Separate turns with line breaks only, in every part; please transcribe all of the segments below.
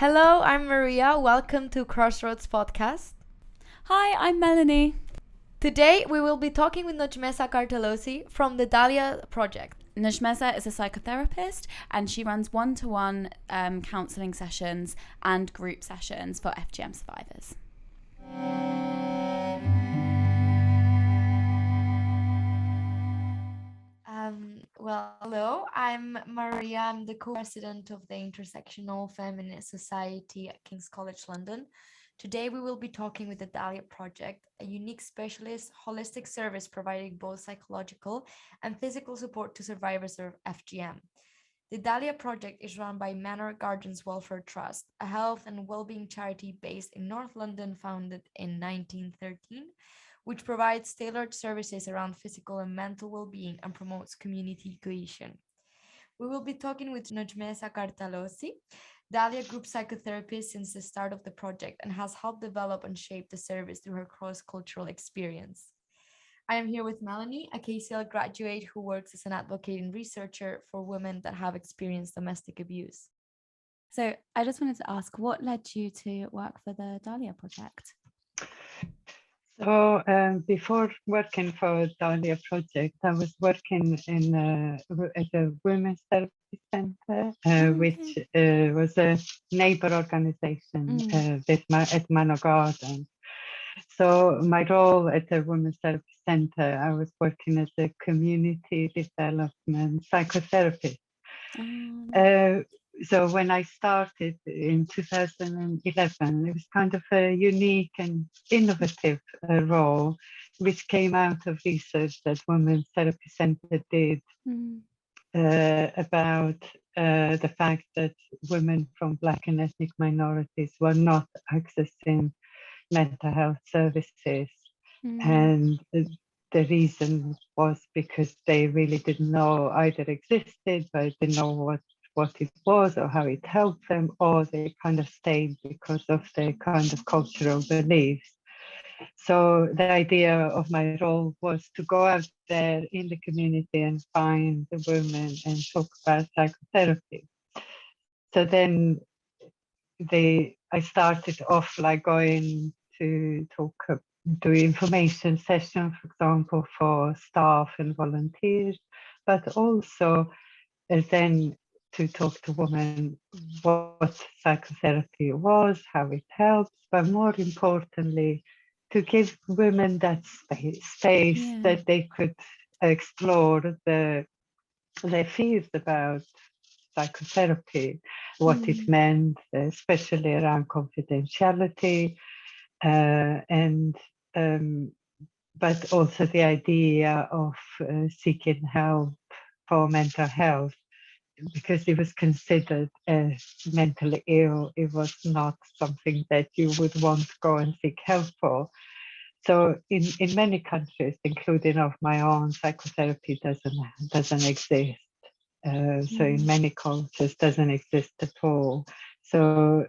Hello, I'm Maria. Welcome to Crossroads Podcast.
Hi, I'm Melanie.
Today we will be talking with Njomeza Kartallozi from the Dahlia Project.
Njomeza is a psychotherapist and she runs one-to-one counselling sessions and group sessions for FGM survivors.
Hello, I'm Maria. I'm the co-president of the Intersectional Feminist Society at King's College London. Today we will be talking with the Dahlia Project, a unique specialist holistic service providing both psychological and physical support to survivors of FGM. The Dahlia Project is run by Manor Gardens Welfare Trust, a health and well-being charity based in North London founded in 1913, which provides tailored services around physical and mental well-being and promotes community cohesion. We will be talking with Njomeza Kartallozi, Dahlia Group psychotherapist since the start of the project and has helped develop and shape the service through her cross-cultural experience. I am here with Melanie, a KCL graduate who works as an advocate and researcher for women that have experienced domestic abuse.
So I just wanted to ask, what led you to work for the Dahlia Project?
So before working for Dahlia Project, I was working at a women's therapy center, which was a neighbor organization at Manor Gardens. So my role at the women's therapy center, I was working as a community development psychotherapist. So when I started in 2011, it was kind of a unique and innovative role, which came out of research that Women's Therapy Centre did about the fact that women from Black and ethnic minorities were not accessing mental health services. And the reason was because they really didn't know either existed, but didn't know what it was or how it helped them, or they kind of stayed because of their kind of cultural beliefs. So the idea of my role was to go out there in the community and find the women and talk about psychotherapy. So then I started off like going to do information sessions, for example, for staff and volunteers, but also then to talk to women what psychotherapy was, how it helps, but more importantly, to give women that space that they could explore their fears about psychotherapy, what it meant, especially around confidentiality, and but also the idea of seeking help for mental health, because it was considered as mentally ill. It was not something that you would want to go and seek help for. So in many countries, including of my own, psychotherapy doesn't exist. So in many cultures doesn't exist at all. So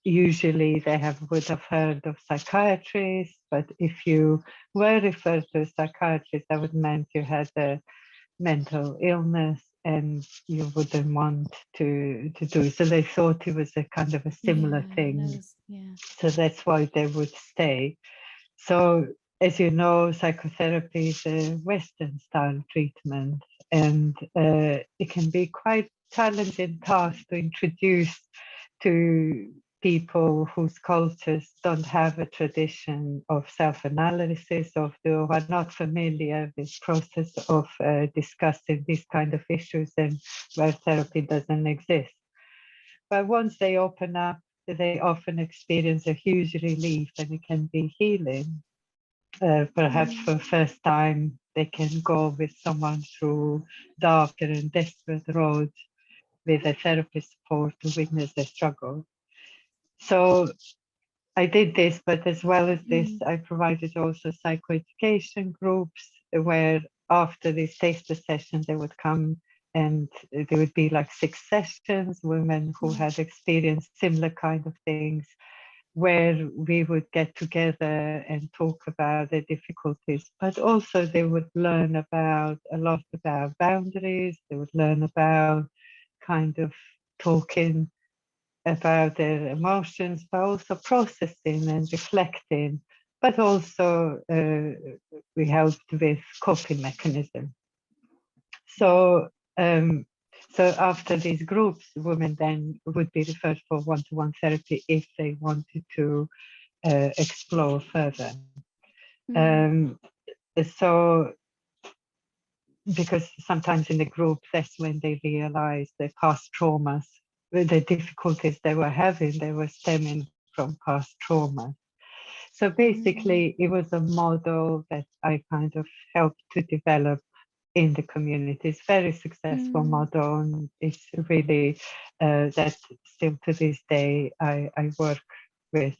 usually they would have heard of psychiatrists, but if you were referred to a psychiatrist, that would mean you had a mental illness and you wouldn't want to do. So they thought it was a kind of a similar thing. So that's why they would stay. So as you know, psychotherapy is a Western style treatment, and it can be quite challenging task to introduce to people whose cultures don't have a tradition of self-analysis, of who are not familiar with the process of discussing these kind of issues, and where therapy doesn't exist. But once they open up, they often experience a huge relief, and it can be healing. Perhaps for the first time, they can go with someone through darker and desperate roads with a therapist support to witness their struggle. So I did this, but as well as this, I provided also psychoeducation groups where after these taster sessions, they would come and there would be like 6 sessions, women who had experienced similar kind of things, where we would get together and talk about the difficulties, but also they would learn a lot about boundaries. They would learn about kind of talking about their emotions, but also processing and reflecting. But also we helped with coping mechanism. So so after these groups, women then would be referred for one-to-one therapy if they wanted to explore further. So because sometimes in the group, that's when they realize their past traumas, the difficulties they were having, they were stemming from past traumas. So basically, it was a model that I kind of helped to develop in the community. It's a very successful model, and it's really that still to this day I work with.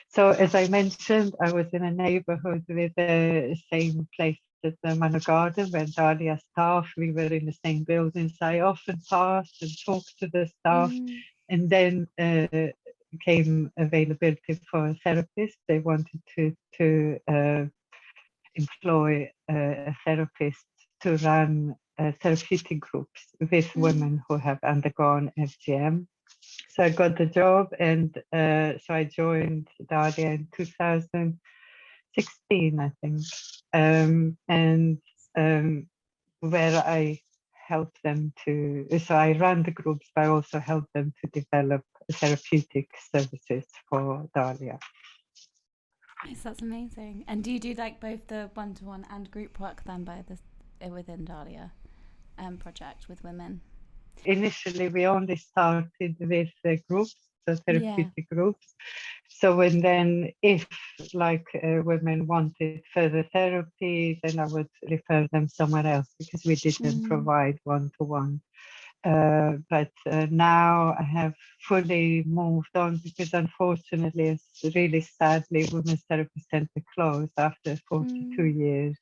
So as I mentioned, I was in a neighborhood with the same place as the Manor Garden where Dahlia staff, we were in the same building. So I often passed and talked to the staff, and then came availability for a therapist. They wanted to employ a therapist to run therapeutic groups with women who have undergone FGM. So I got the job, and so I joined Dahlia in 2016, I think, and where I helped them to, so I ran the groups, but I also helped them to develop therapeutic services for Dahlia.
Nice, that's amazing. And do you do like both the one-to-one and group work then within Dahlia project with women?
Initially, we only started with groups, so therapeutic groups. So when then, if like women wanted further therapy, then I would refer them somewhere else because we didn't provide one-to-one. But now I have fully moved on because unfortunately, it's really sadly, Women's Therapy Centre closed after 42 years.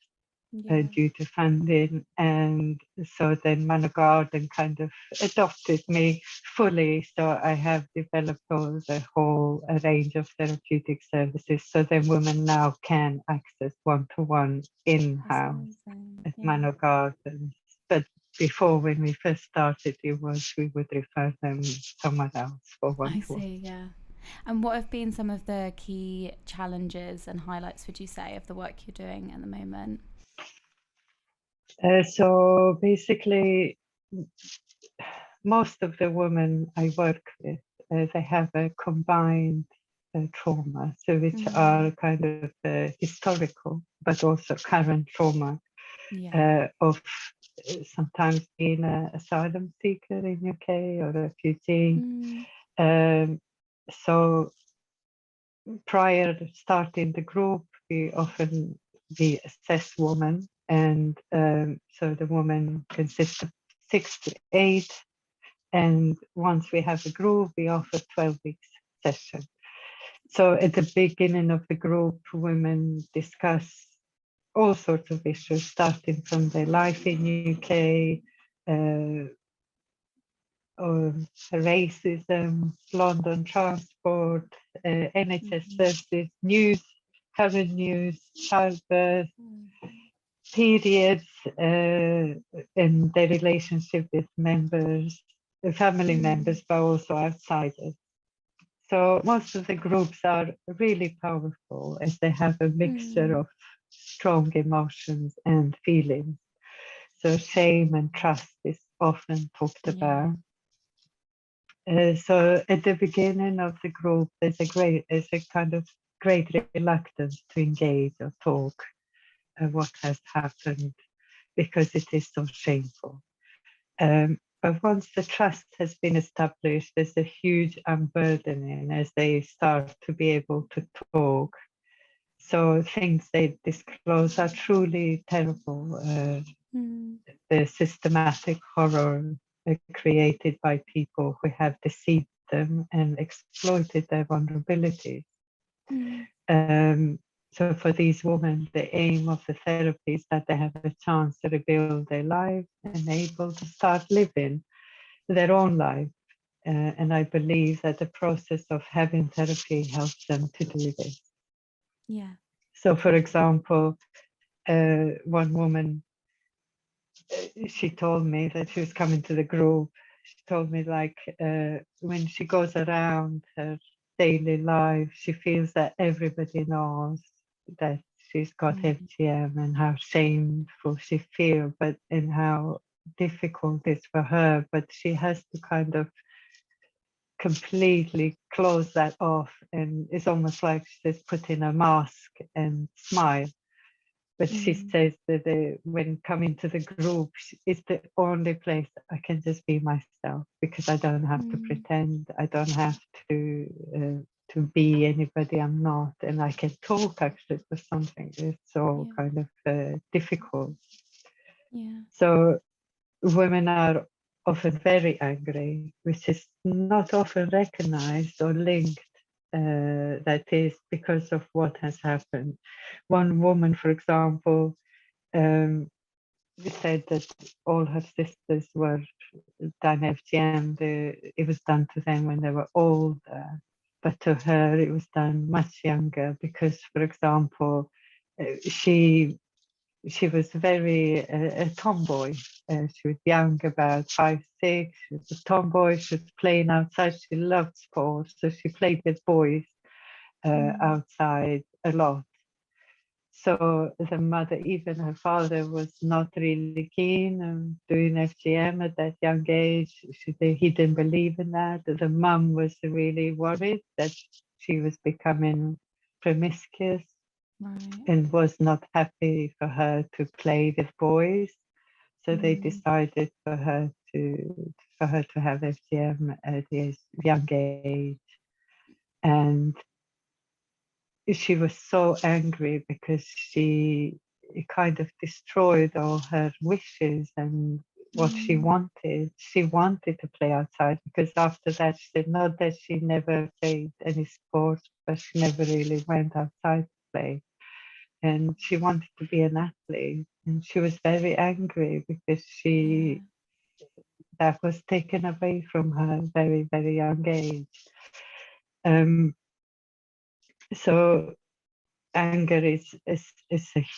Due to funding, and so then Manor Garden kind of adopted me fully. So I have developed the whole range of therapeutic services. So then women now can access one-to-one in-house at Manor Gardens. But before, when we first started, we would refer them somewhere else for one-to-one.
I see, yeah. And what have been some of the key challenges and highlights, would you say, of the work you're doing at the moment?
So basically, most of the women I work with, they have a combined trauma, so which are kind of historical, but also current trauma of sometimes being an asylum seeker in UK or a refugee. So prior to starting the group, we assess women, and so the woman consists of 6 to 8, and once we have a group, we offer 12 weeks session. So at the beginning of the group, women discuss all sorts of issues, starting from their life in UK, racism, London transport, NHS services, news, current news, childbirth, periods, and their relationship with members, family members, but also outsiders. So most of the groups are really powerful as they have a mixture of strong emotions and feelings. So shame and trust is often talked about. So at the beginning of the group, there's a kind of great reluctance to engage or talk what has happened because it is so shameful. But once the trust has been established, there's a huge unburdening as they start to be able to talk. So things they disclose are truly terrible. The systematic horror created by people who have deceived them and exploited their vulnerabilities. So for these women, the aim of the therapy is that they have a chance to rebuild their life and able to start living their own life. And I believe that the process of having therapy helps them to do this.
Yeah.
So for example, one woman, she told me that she was coming to the group she told me like when she goes around her daily life, she feels that everybody knows that she's got FGM and how shameful she feels, but and how difficult it's for her. But she has to kind of completely close that off, and it's almost like she's putting a mask and smile. But she says that when coming to the group, it's the only place I can just be myself, because I don't have to pretend. I don't have to be anybody I'm not, and I can talk actually for something. It's so kind of difficult.
Yeah.
So women are often very angry, which is not often recognized or linked. That is because of what has happened. One woman, for example, said that all her sisters were done FGM. It was done to them when they were older, but to her it was done much younger because, for example, she was very a tomboy. She was young, about 5, 6. She was a tomboy. She was playing outside. She loved sports, so she played with boys outside a lot. So the mother, even her father, was not really keen on doing FGM at that young age. He didn't believe in that. The mum was really worried that she was becoming promiscuous and was not happy for her to play with boys. So they decided for her to have FGM at a young age. And she was so angry because she kind of destroyed all her wishes and what she wanted. She wanted to play outside because after that she said not that she never played any sports, but she never really went outside to play. And she wanted to be an athlete, and she was very angry because that was taken away from her very, very young age. So anger is a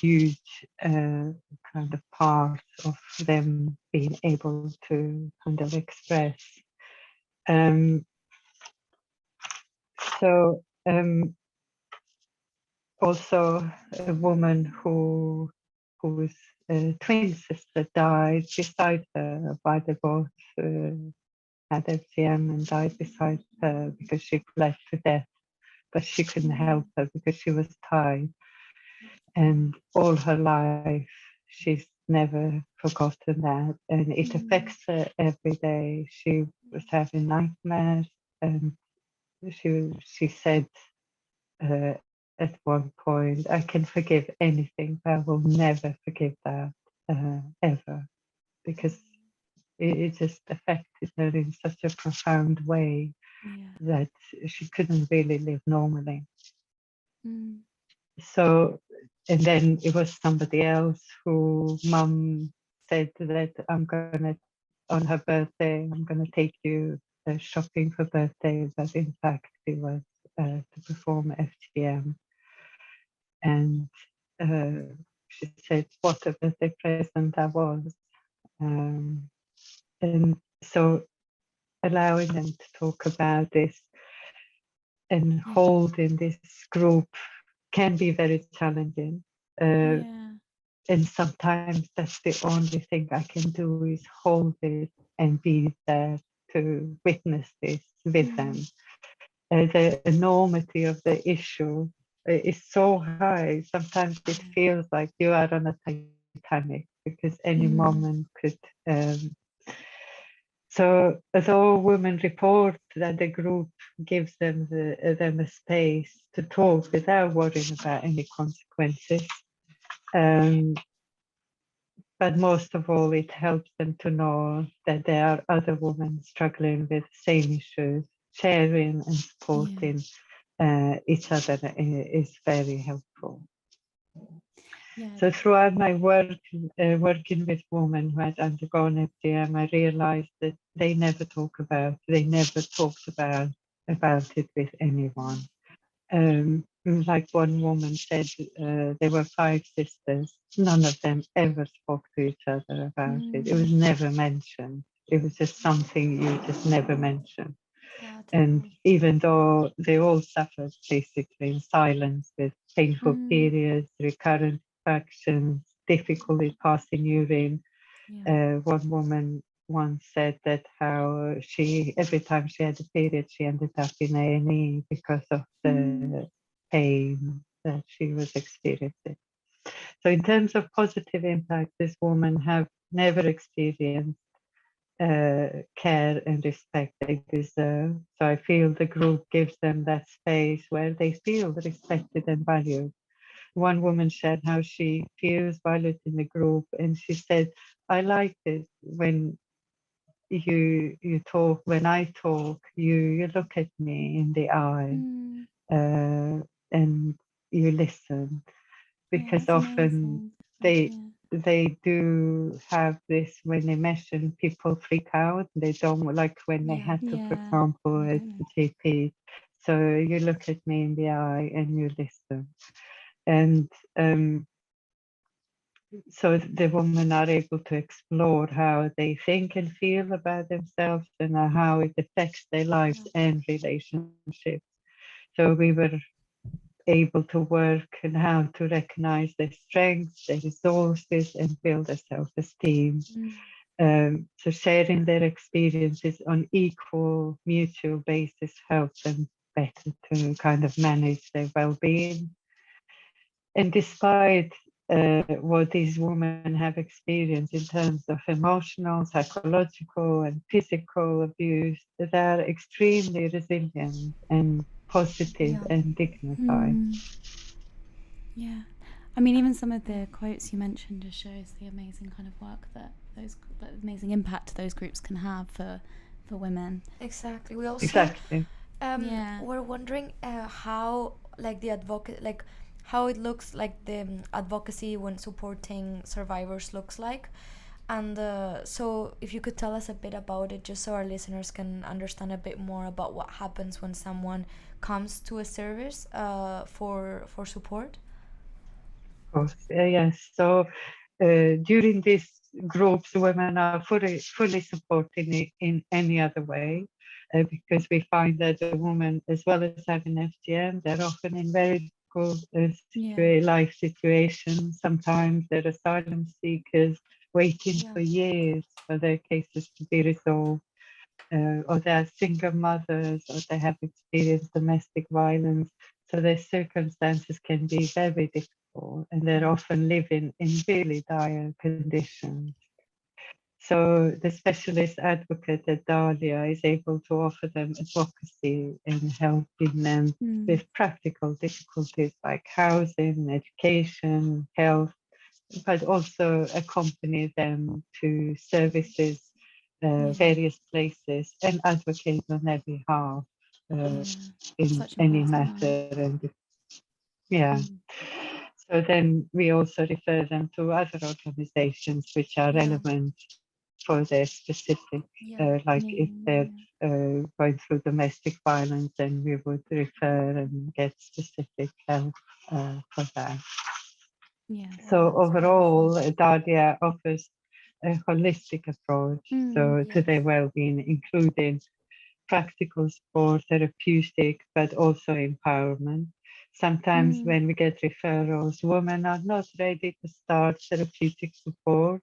huge kind of part of them being able to kind of express. So also a woman whose twin sister died beside her, by the both had FGM and died beside her because she bled to death, but she couldn't help her because she was tied. And all her life, she's never forgotten that. And it affects her every day. She was having nightmares, and she said at one point, I can forgive anything, but I will never forgive that ever, because it just affected her in such a profound way that she couldn't really live normally. So, and then it was somebody else who mum said that on her birthday, I'm gonna take you shopping for birthday, but in fact it was to perform FGM. And she said what a birthday present that was. And so allowing them to talk about this and holding this group can be very challenging. And sometimes that's the only thing I can do is hold it and be there to witness this with them. The enormity of the issue is so high. Sometimes it feels like you are on a Titanic because any moment could. So although women report that the group gives them a space to talk without worrying about any consequences, but most of all, it helps them to know that there are other women struggling with the same issues. Sharing and supporting each other is very helpful. So throughout my work, working with women who had undergone FGM, I realized that they never talked about it with anyone. Like one woman said, there were 5 sisters. None of them ever spoke to each other about it. It was never mentioned. it was just something you just never mentioned.
Yeah,
And
totally.
even though they all suffered basically in silence with painful periods, recurrent infections, difficulty passing urine, one woman once said that how she, every time she had a period, she ended up in A&E because of the pain that she was experiencing. So in terms of positive impact, this woman have never experienced care and respect they deserve. So I feel the group gives them that space where they feel respected and valued. One woman shared how she feels valued in the group, and she said, "I like it when you talk. When I talk, you look at me in the eye, and you listen, because often they." They do have this when they mention people freak out. They don't like when they had to, for example, as the GP. So you look at me in the eye and you listen. And so the women are able to explore how they think and feel about themselves and how it affects their lives and relationships. So we were able to work and how to recognize their strengths, their resources, and build their self-esteem. So sharing their experiences on equal, mutual basis helps them better to kind of manage their well-being. And despite what these women have experienced in terms of emotional, psychological, and physical abuse, they are extremely resilient and positive and dignified.
Yeah. I mean, even some of the quotes you mentioned just shows the amazing kind of work that the amazing impact those groups can have for women.
Exactly. We also
Exactly.
we're wondering how like the advocate like how it looks like the advocacy when supporting survivors looks like. And so if you could tell us a bit about it, just so our listeners can understand a bit more about what happens when someone comes to a service for support.
Of course, yes. So during these groups, women are fully supported in any other way, because we find that the women, as well as having FGM, they're often in very difficult life situations. Sometimes they're asylum seekers waiting for years for their cases to be resolved. Or they're single mothers, or they have experienced domestic violence. So their circumstances can be very difficult, and they're often living in really dire conditions. So the specialist advocate at Dahlia is able to offer them advocacy and helping them with practical difficulties like housing, education, health, but also accompany them to services, various places, and advocate on their behalf in any matter. And yeah, so then we also refer them to other organizations which are relevant for their specific, like if they're going through domestic violence, then we would refer and get specific help for that. So overall, Dahlia offers a holistic approach to their well-being, including practical support, therapeutic, but also empowerment. Sometimes when we get referrals, women are not ready to start therapeutic support.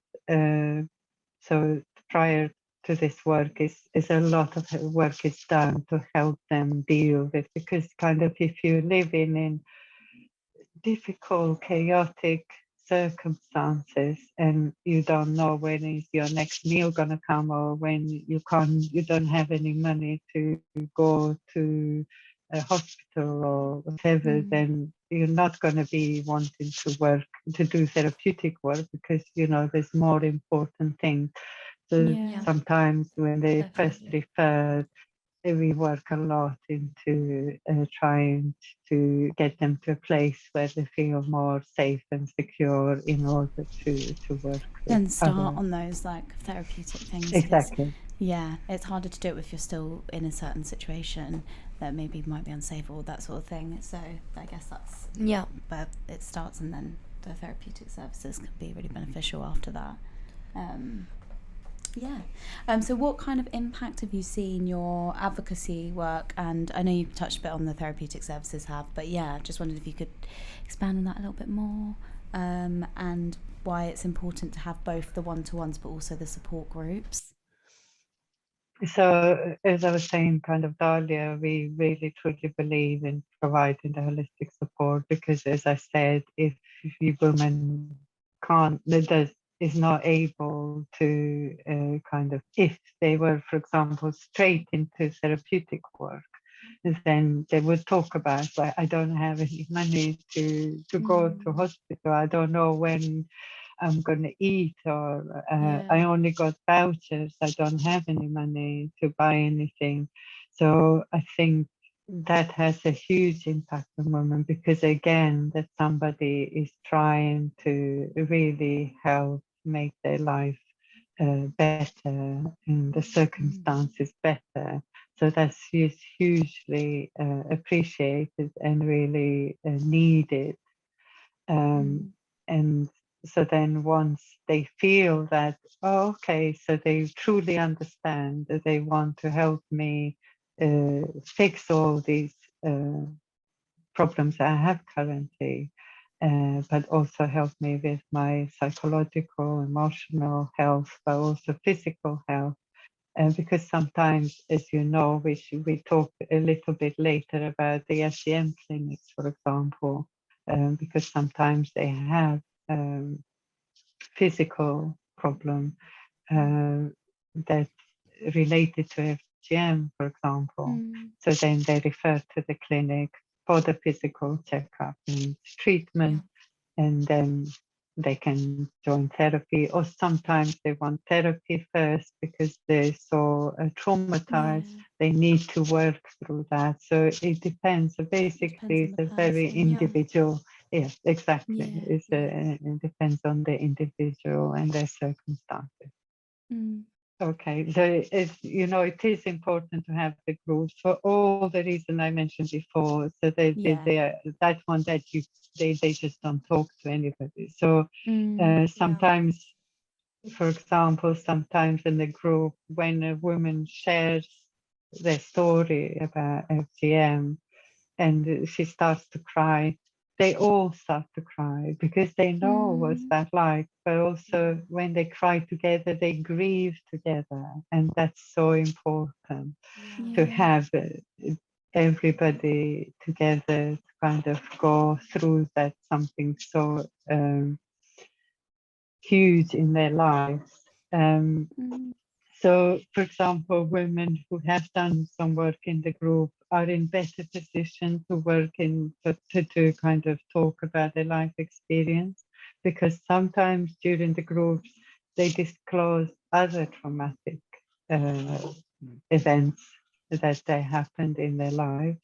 So prior to this work is a lot of work is done to help them deal with, because kind of if you're living in difficult, chaotic circumstances and you don't know when is your next meal gonna come, or when you don't have any money to go to a hospital or whatever, then you're not gonna be wanting to do therapeutic work, because there's more important things. So sometimes when they first refer, we work a lot into trying to get them to a place where they feel more safe and secure in order to work with
Then start
others.
on those like therapeutic things.
Exactly.
It's harder to do it if you're still in a certain situation that maybe might be unsafe or that sort of thing. So I guess that's but it starts, and then the therapeutic services can be really beneficial after that. Yeah. So what kind of impact have you seen your advocacy work? And I know you touched a bit on the Therapeutic Services have, but yeah, just wondered if you could expand on that a little bit more, and why it's important to have both the one-to-ones but also the support groups.
So, as I was saying, kind of Dahlia, we really truly believe in providing the holistic support because, as I said, if you woman can't, is not able to if they were, for example, straight into therapeutic work, then they would talk about, like, I don't have any money to go to hospital. I don't know when I'm going to eat, or I only got vouchers. I don't have any money to buy anything. So I think that has a huge impact on women because, again, that somebody is trying to really help make their life better and the circumstances better. So that's hugely appreciated and really needed. And so then once they feel that, oh, okay, so they truly understand that they want to help me fix all these problems I have currently, but also help me with my psychological, emotional health, but also physical health. Because sometimes, as you know, we talk a little bit later about the SEM clinics, for example, because sometimes they have physical problem that related to FGM, for example. So then they refer to the clinic for the physical checkup and treatment, and then they can join therapy, or sometimes they want therapy first because they're so traumatized. They need to work through that. So it depends. So basically, it's a very individual. Yes, exactly. It depends on the individual and their circumstances. Okay, so it is important to have the groups for all the reason I mentioned before. So they are that one that they just don't talk to anybody. So sometimes, for example, sometimes in the group, when a woman shares their story about FGM and she starts to cry, they all start to cry because they know what's that like. But also when they cry together, they grieve together. And that's so important to have everybody together to kind of go through that something so huge in their lives. So, for example, women who have done some work in the group are in better position to work to kind of talk about their life experience, because sometimes during the groups they disclose other traumatic events that happened in their lives.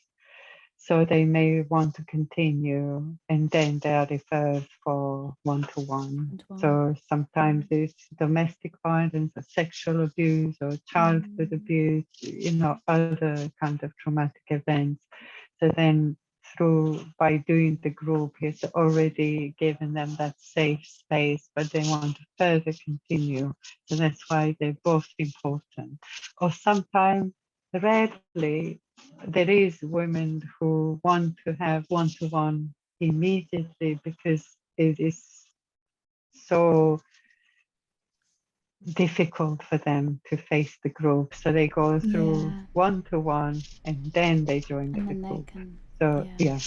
So they may want to continue, and then they are referred for one-to-one. So sometimes it's domestic violence or sexual abuse or childhood abuse, other kind of traumatic events. So then by doing the group, it's already given them that safe space, but they want to further continue. So that's why they're both important. Or sometimes, rarely, there is women who want to have one-to-one immediately because it is so difficult for them to face the group. So they go through one-to-one and then they join the group. So yeah.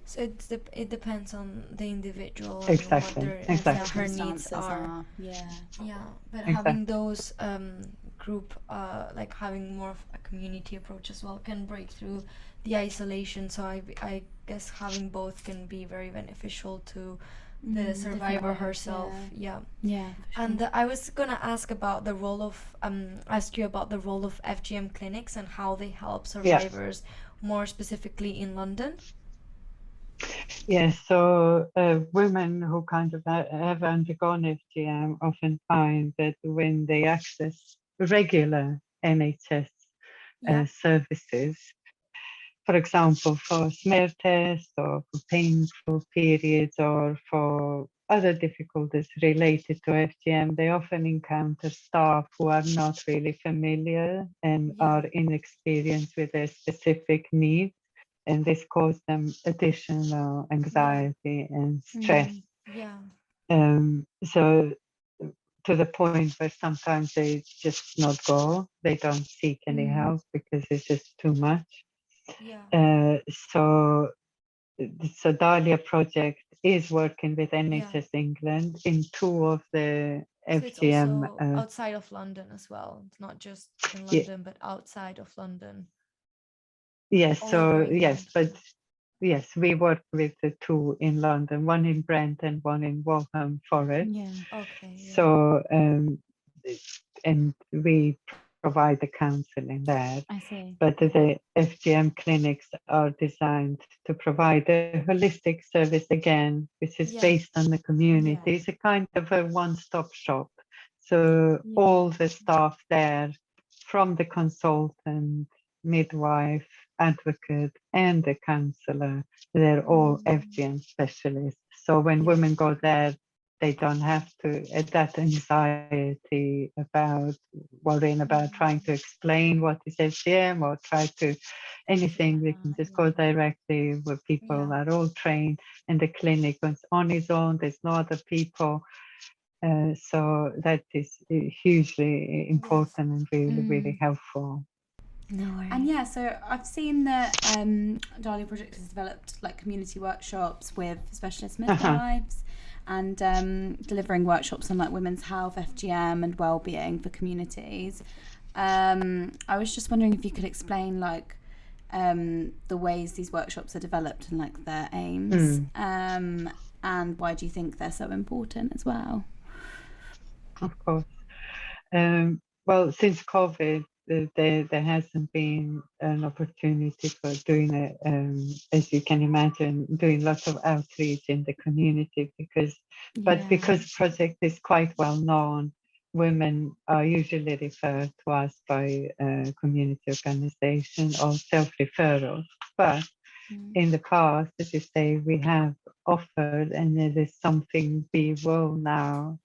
So it depends on the individual
Exactly.
and what her needs are. But having those group, like having more of a community approach as well, can break through the isolation. So I guess having both can be very beneficial to the survivor herself. And I was gonna ask about the role of ask you about the role of FGM clinics and how they help survivors, more specifically in London.
Yes, so women who kind of have undergone FGM often find that when they access regular NHS services, for example, for smear tests or for painful periods or for other difficulties related to FGM. They often encounter staff who are not really familiar and are inexperienced with their specific needs, and this causes them additional anxiety and stress.
Yeah.
So to the point where sometimes they just not go, they don't seek any help because it's just too much.
Yeah.
So Dahlia Project is working with
Yeah.
NHS England in two of the
So it's
FGM.
also outside of London as well. It's not just in
Yeah,
London, but outside of London.
yes,
All over
so
England.
yes, but yes, we work with the two in London, one in Brent and one in Waltham Forest.
Yeah.
Okay. Yeah.
So and we provide the counselling there.
I see.
But the FGM clinics are designed to provide a holistic service again, which is
Yeah.
based on the community. It's a kind of a one-stop shop. So all the staff there, from the consultant, midwife, advocate, and the counsellor, they're all FGM specialists. So when women go there, they don't have to that anxiety about worrying about trying to explain what is FGM or try to anything. They can just go directly where people are all trained, and the clinic is on its own. There's no other people. So that is hugely important and really, really helpful.
No worries. And yeah, so I've seen that Dahlia Project has developed like community workshops with specialist midwives and delivering workshops on like women's health, FGM and well-being for communities. I was just wondering if you could explain like the ways these workshops are developed and like their aims, and why do you think they're so important as well?
Of course. Well, since COVID, there hasn't been an opportunity for doing it, as you can imagine, doing lots of outreach in the community but because the project is quite well known, women are usually referred to us by community organization or self-referrals. But in the past, as you say, we have offered, and it is something we will now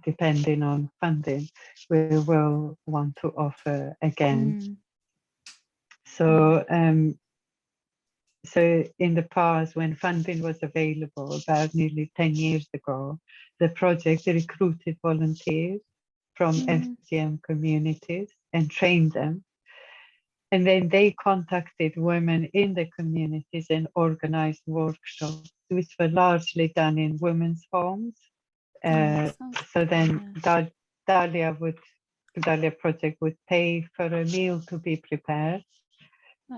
depending on funding, we will want to offer again. So, so in the past, when funding was available about nearly 10 years ago, the project recruited volunteers from FGM communities and trained them. And then they contacted women in the communities and organized workshops, which were largely done in women's homes. So then Dahlia Project would pay for a meal to be prepared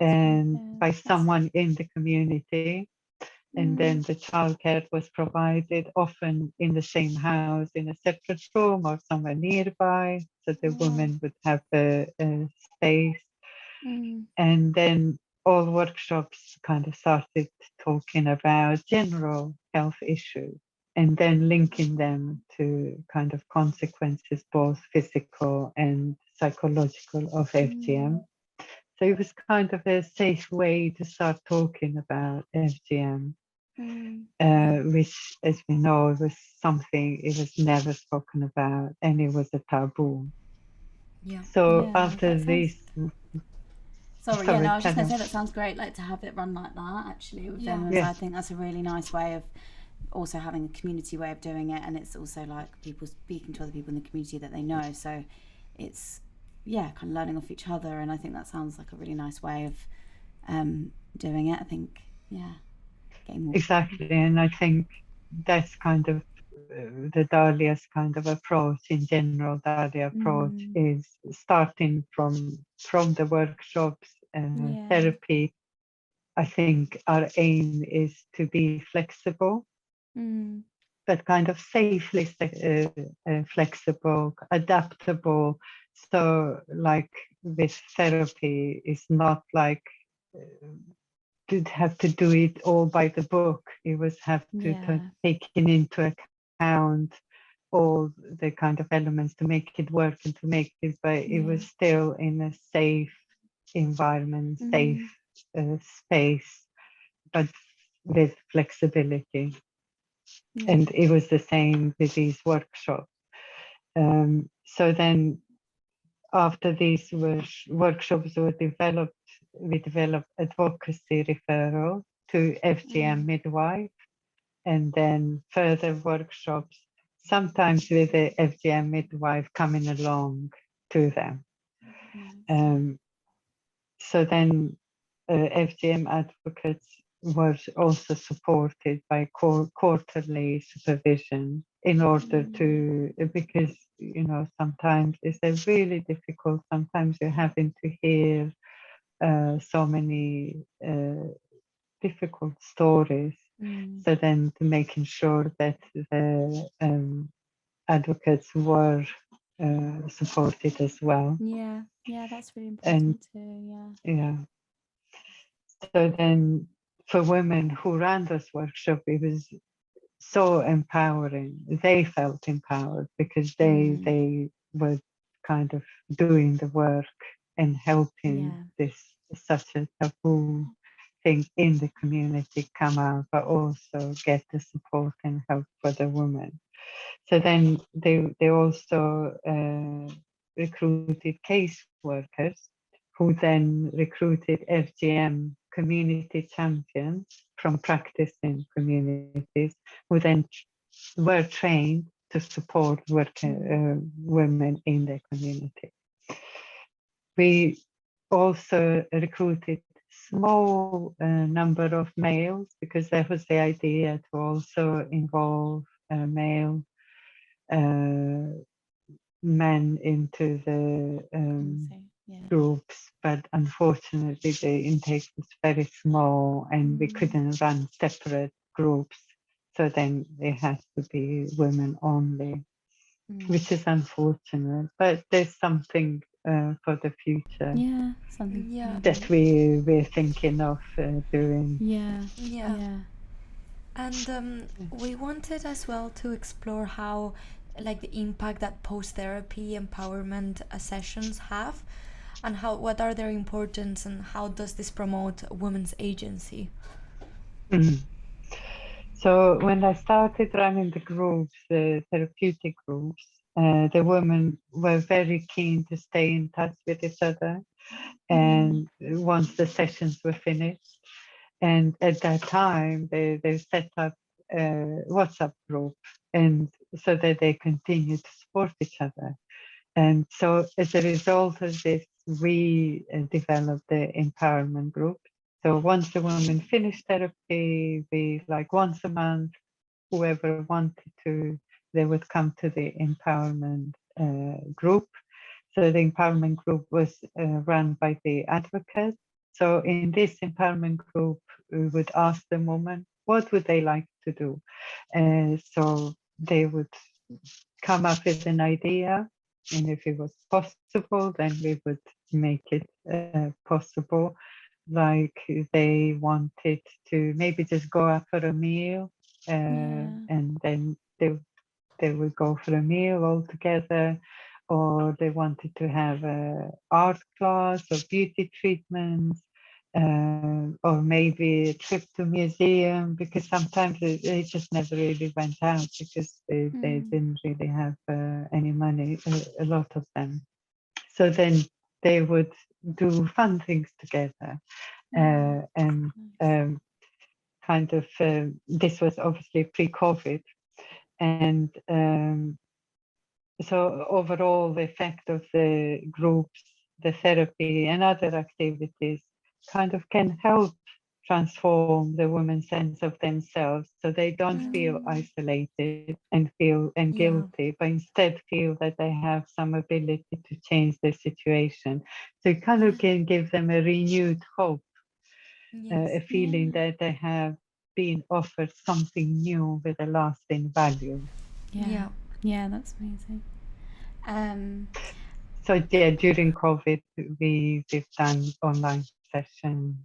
and by someone in the community. And then the childcare was provided, often in the same house, in a separate room or somewhere nearby, so the women would have a space. And then all workshops kind of started talking about general health issues and then linking them to kind of consequences, both physical and psychological, of FGM. So it was kind of a safe way to start talking about FGM, which, as we know, was something it was never spoken about and it was a taboo. So after this,
Sorry, yeah, no, I was just going to say that sounds great, like to have it run like that actually with them. I think that's a really nice way of also having a community way of doing it, and it's also like people speaking to other people in the community that they know. So it's kind of learning off each other, and I think that sounds like a really nice way of doing it. I think getting more
exactly, and I think that's kind of the Dahlia's kind of approach in general. Dahlia approach is starting from the workshops and therapy. I think our aim is to be flexible, but kind of safely flexible, adaptable. So, like with therapy, it's not like to have to do it all by the book. It was have to take into account all the kind of elements to make it work and to make it, but it was still in a safe environment, safe space, but with flexibility. And it was the same with these workshops. So then after these workshops were developed, we developed advocacy referral to FGM midwife, and then further workshops, sometimes with the FGM midwife coming along to them. So then FGM advocates were also supported by quarterly supervision in order to, because, you know, sometimes it's really difficult. Sometimes you're having to hear so many difficult stories. So then to making sure that the advocates were supported as well.
Yeah, that's really important too.
Yeah. So then for women who ran this workshop, it was so empowering. They felt empowered because they were kind of doing the work and helping this such a taboo thing in the community come out, but also get the support and help for the women. So then they also recruited caseworkers who then recruited FGM community champions from practicing communities who then were trained to support women in their community. We also recruited small number of males because that was the idea, to also involve male men into the groups, but unfortunately the intake was very small and we couldn't run separate groups, so then it has to be women only, which is unfortunate, but there's something for the future that we're thinking of doing.
And we wanted as well to explore how, like, the impact that post-therapy empowerment sessions have, and what are their importance, and how does this promote women's agency?
So when I started running the groups, the therapeutic groups, the women were very keen to stay in touch with each other, and once the sessions were finished. And at that time, they set up a WhatsApp group, and so that they continue to support each other. And so as a result of this, we developed the empowerment group. So once the women finished therapy, we, like, once a month, whoever wanted to, they would come to the empowerment group. So the empowerment group was run by the advocate. So in this empowerment group, we would ask the woman, what would they like to do? So they would come up with an idea, and if it was possible, then we would make it possible. Like, they wanted to maybe just go out for a meal, and then they would go for a meal all together, or they wanted to have a art class or beauty treatments, or maybe a trip to museum, because sometimes they just never really went out because they didn't really have any money, a lot of them. So then they would do fun things together, and kind of, this was obviously pre-COVID, and so overall the effect of the groups, the therapy and other activities kind of can help transform the women's sense of themselves, so they don't feel isolated and feel guilty, but instead feel that they have some ability to change their situation. So it kind of can give them a renewed hope, a feeling that they have been offered something new with a lasting value.
Yeah, that's amazing.
So yeah, during COVID, we've done online sessions.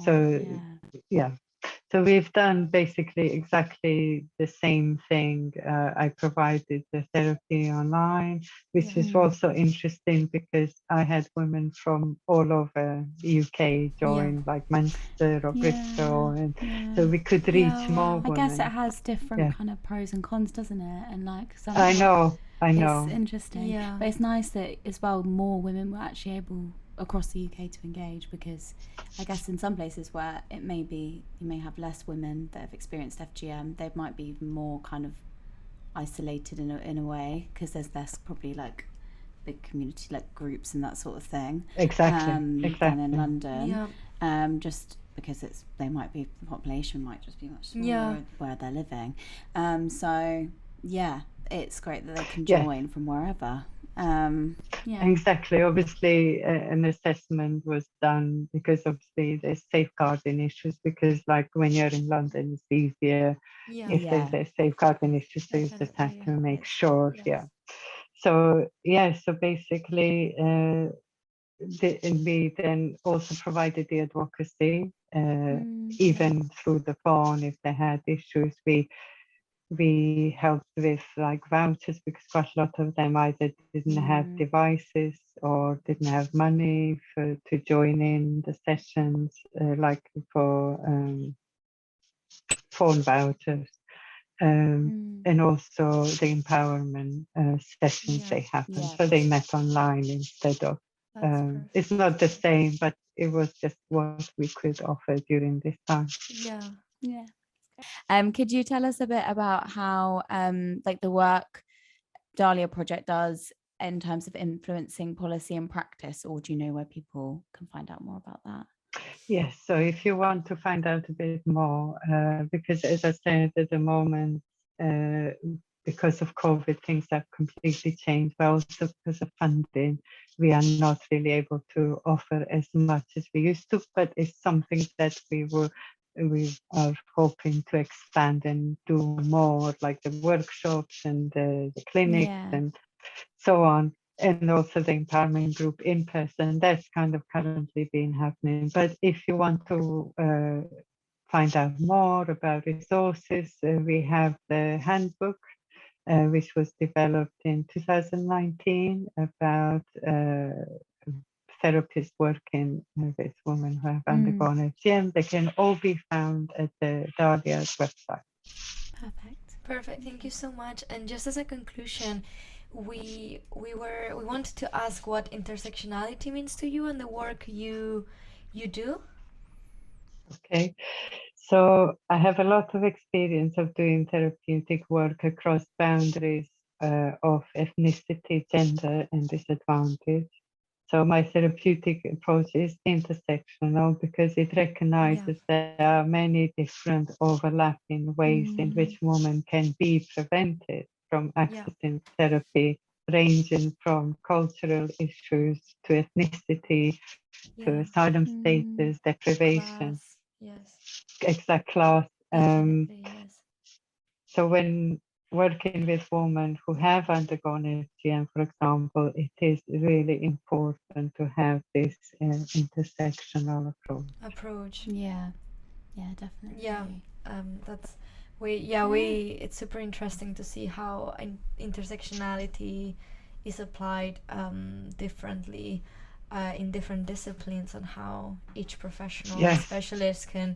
So So we've done basically exactly the same thing. I provided the therapy online, which is also interesting because I had women from all over the UK join, like Manchester or Bristol, and so we could reach more
I
women.
guess it has different kind of pros and cons, doesn't it? And like some
I know.
It's interesting.
Yeah.
But it's nice that as well more women were actually able across the UK to engage, because I guess in some places where it may be you may have less women that have experienced FGM, they might be even more kind of isolated in a way, because there's less probably like big community like groups and that sort of thing.
Exactly.
Than in London.
Yeah.
Just because the population might just be much smaller
Yeah.
where they're living. So yeah, it's great that they can join from wherever.
Exactly. Obviously, an assessment was done because obviously there's safeguarding issues, because like when you're in London, it's easier if there's a safeguarding issue. So you just have to make sure. So basically, we then also provided the advocacy, even through the phone if they had issues. We helped with like vouchers, because quite a lot of them either didn't have devices or didn't have money to join in the sessions, like for phone vouchers, and also the empowerment sessions they happened. So they met online instead of. It's not the same, but it was just what we could offer during this time.
Yeah.
Could you tell us a bit about how like the work Dahlia Project does in terms of influencing policy and practice, or do you know where people can find out more about that?
Yes, so if you want to find out a bit more, because as I said at the moment, because of COVID, things have completely changed, but also because of funding, we are not really able to offer as much as we used to, but it's something that we are hoping to expand and do more, like the workshops and the clinics and so on, and also the empowerment group in person. That's kind of currently been happening. But if you want to find out more about resources, we have the handbook, which was developed in 2019 about therapists working with women who have undergone FGM. They can all be found at the Dahlia's website.
Perfect. Thank you so much. And just as a conclusion, we wanted to ask what intersectionality means to you and the work you do.
Okay, so I have a lot of experience of doing therapeutic work across boundaries of ethnicity, gender, and disadvantage. So my therapeutic approach is intersectional because it recognizes there are many different overlapping ways in which women can be prevented from accessing therapy, ranging from cultural issues to ethnicity, to asylum status, deprivation, exact class. So when working with women who have undergone FGM, for example, it is really important to have this intersectional approach.
Yeah, definitely.
Yeah, it's super interesting to see how intersectionality is applied differently in different disciplines, and how each professional specialist can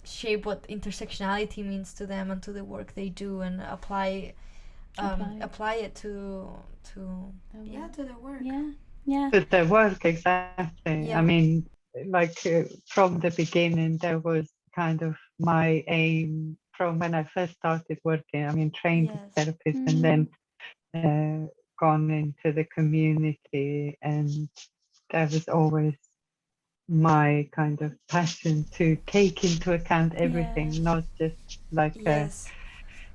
shape what intersectionality means to them and to the work they do, and apply it to their work.
To their work, exactly. I mean, like from the beginning, there was kind of my aim from when I first started working. I mean, trained as therapist and then gone into the community, and that was always my kind of passion to take into account everything, not just like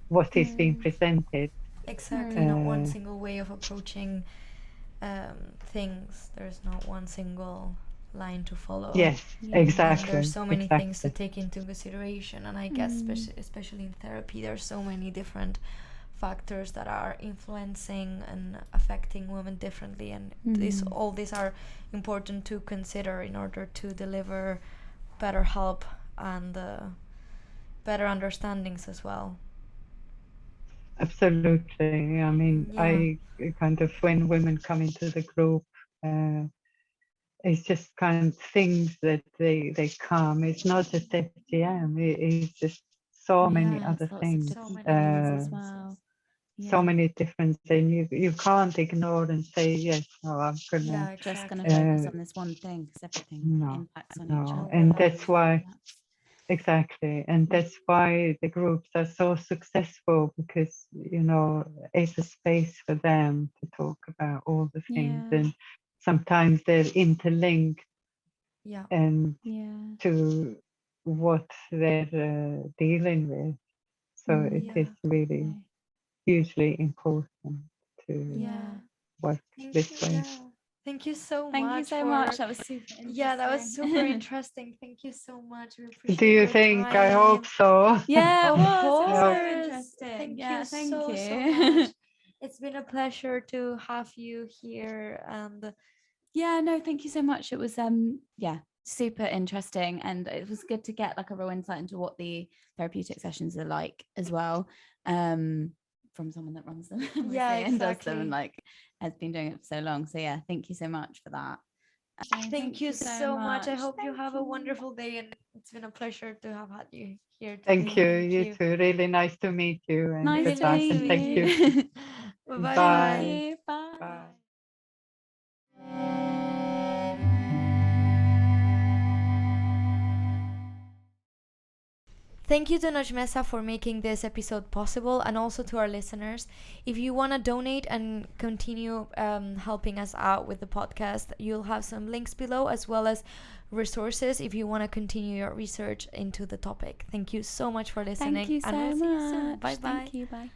what is being presented.
Exactly, not one single way of approaching things. There's not one single line to follow.
Yes, exactly.
And there's so many things to take into consideration, and I guess especially in therapy, there's so many different factors that are influencing and affecting women differently, and all these are important to consider in order to deliver better help and better understandings as well.
Absolutely. I mean,
Yeah.
I kind of, when women come into the group, it's just kind of things that they come. It's not just FGM. It's just so many
Yes,
other
lots of
things.
different things as
Uh,
well.
So many different things. You can't ignore and say yes. No, I'm gonna.
Yeah,
Just going to
exactly.
focus on this one thing because everything
No,
impacts on each
no,
other.
and that's why. Exactly, and that's why the groups are so successful, because it's a space for them to talk about all the things,
Yeah.
and sometimes they're interlinked
Yeah.
and
Yeah.
to what they're dealing with. So it
Yeah.
is really
Okay.
hugely important to
Yeah.
work
Thank
this
you.
way.
Yeah. Thank you so
Thank you
much
so
for
much. That was super interesting.
Yeah, that was super interesting. Thank you so much. We
Do
appreciate
you
your
think? I
time.
hope so.
Yeah, it
Of
was. It was so
course.
interesting.
Thank
Yeah,
you
thank
so
you.
much. It's been a pleasure to have you here, and
Yeah, no, thank you so much. It was yeah, super interesting, and it was good to get like a real insight into what the therapeutic sessions are like as well, from someone that runs them obviously,
yeah,
and does them and
exactly.
like has been doing it for so long. So yeah, thank you so much for that. So
Thank you so much. I hope you
Thank
have a
you.
wonderful day, and it's been a pleasure to have had you here
Thank
today.
you.
Thank
You
you.
too. Really nice to meet you, and
Nice
good
Really
to
luck.
nice to
And
meet
thank
meet
you.
you.
you. Bye
Thank
Bye.
bye.
you. Bye.
Bye.
Thank you to Njomeza for making this episode possible, and also to our listeners. If you want to donate and continue helping us out with the podcast, you'll have some links below, as well as resources if you want to continue your research into the topic. Thank you so much for listening.
Thank you
and
so
we'll
much.
see you soon. Bye bye.
Thank you. Bye.